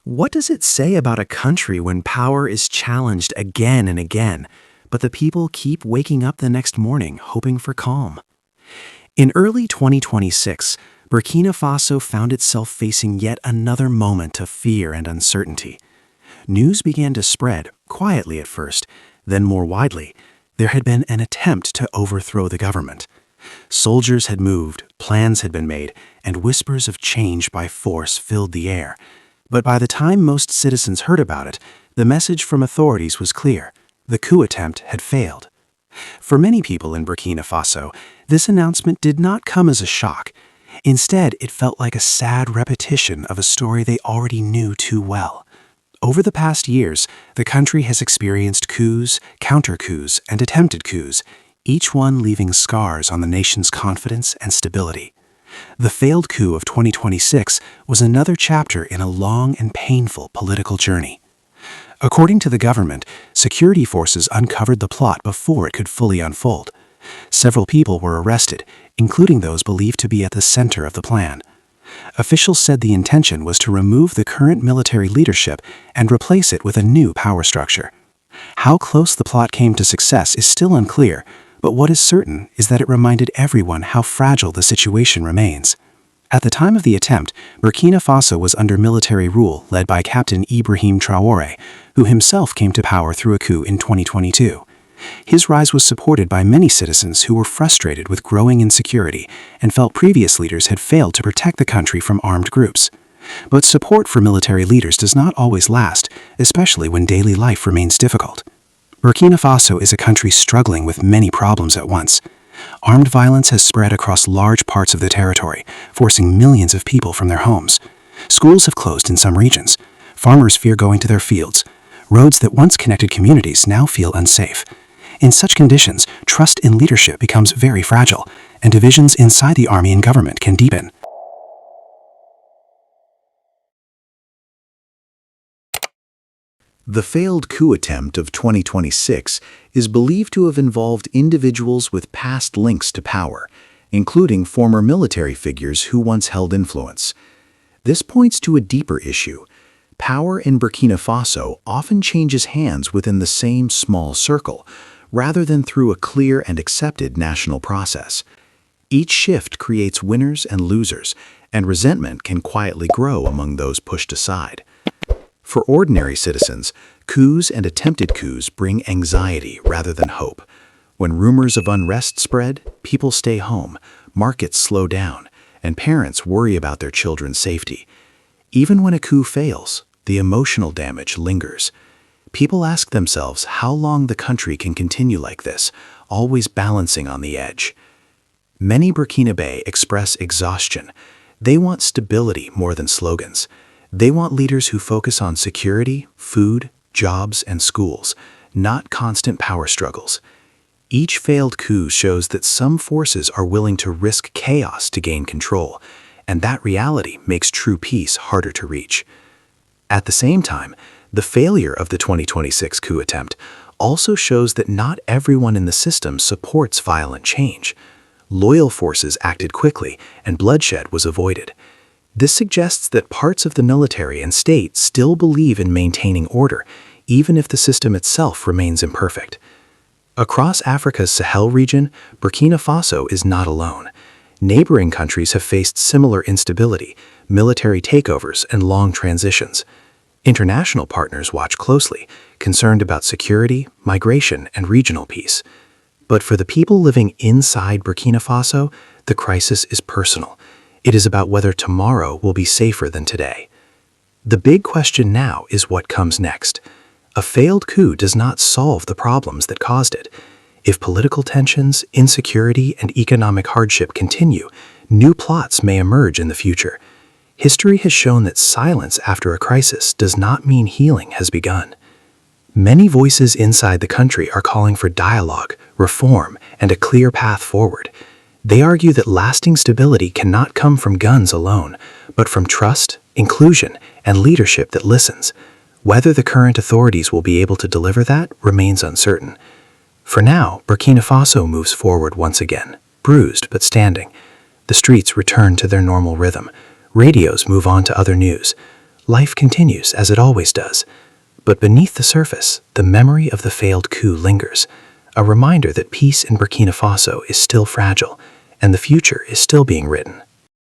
What does it say about a country when power is challenged again and again, but the people keep waking up the next morning hoping for calm? In early 2026, Burkina Faso found itself facing yet another moment of fear and uncertainty. News began to spread, quietly at first, then more widely. There had been an attempt to overthrow the government. Soldiers had moved, plans had been made, and whispers of change by force filled the air. But by the time most citizens heard about it, the message from authorities was clear. The coup attempt had failed. For many people in Burkina Faso, this announcement did not come as a shock. Instead, it felt like a sad repetition of a story they already knew too well. Over the past years, the country has experienced coups, counter-coups, and attempted coups, each one leaving scars on the nation's confidence and stability. The failed coup of 2026 was another chapter in a long and painful political journey. According to the government, security forces uncovered the plot before it could fully unfold. Several people were arrested, including those believed to be at the center of the plan. Officials said the intention was to remove the current military leadership and replace it with a new power structure. How close the plot came to success is still unclear, but what is certain is that it reminded everyone how fragile the situation remains. At the time of the attempt, Burkina Faso was under military rule led by Captain Ibrahim Traoré, who himself came to power through a coup in 2022. His rise was supported by many citizens who were frustrated with growing insecurity and felt previous leaders had failed to protect the country from armed groups. But support for military leaders does not always last, especially when daily life remains difficult. Burkina Faso is a country struggling with many problems at once. Armed violence has spread across large parts of the territory, forcing millions of people from their homes. Schools have closed in some regions. Farmers fear going to their fields. Roads that once connected communities now feel unsafe. In such conditions, trust in leadership becomes very fragile, and divisions inside the army and government can deepen. The failed coup attempt of 2026 is believed to have involved individuals with past links to power, including former military figures who once held influence. This points to a deeper issue. Power in Burkina Faso often changes hands within the same small circle, rather than through a clear and accepted national process. Each shift creates winners and losers, and resentment can quietly grow among those pushed aside. For ordinary citizens, coups and attempted coups bring anxiety rather than hope. When rumors of unrest spread, people stay home, markets slow down, and parents worry about their children's safety. Even when a coup fails, the emotional damage lingers. People ask themselves how long the country can continue like this, always balancing on the edge. Many Burkinabe express exhaustion. They want stability more than slogans. They want leaders who focus on security, food, jobs, and schools, not constant power struggles. Each failed coup shows that some forces are willing to risk chaos to gain control, and that reality makes true peace harder to reach. At the same time, the failure of the 2026 coup attempt also shows that not everyone in the system supports violent change. Loyal forces acted quickly, and bloodshed was avoided. This suggests that parts of the military and state still believe in maintaining order, even if the system itself remains imperfect. Across Africa's Sahel region, Burkina Faso is not alone. Neighboring countries have faced similar instability, military takeovers, and long transitions. International partners watch closely, concerned about security, migration, and regional peace. But for the people living inside Burkina Faso, the crisis is personal. It is about whether tomorrow will be safer than today. The big question now is what comes next. A failed coup does not solve the problems that caused it. If political tensions, insecurity, and economic hardship continue, new plots may emerge in the future. History has shown that silence after a crisis does not mean healing has begun. Many voices inside the country are calling for dialogue, reform, and a clear path forward. They argue that lasting stability cannot come from guns alone, but from trust, inclusion, and leadership that listens. Whether the current authorities will be able to deliver that remains uncertain. For now, Burkina Faso moves forward once again, bruised but standing. The streets return to their normal rhythm. Radios move on to other news. Life continues as it always does. But beneath the surface, the memory of the failed coup lingers, a reminder that peace in Burkina Faso is still fragile and the future is still being written.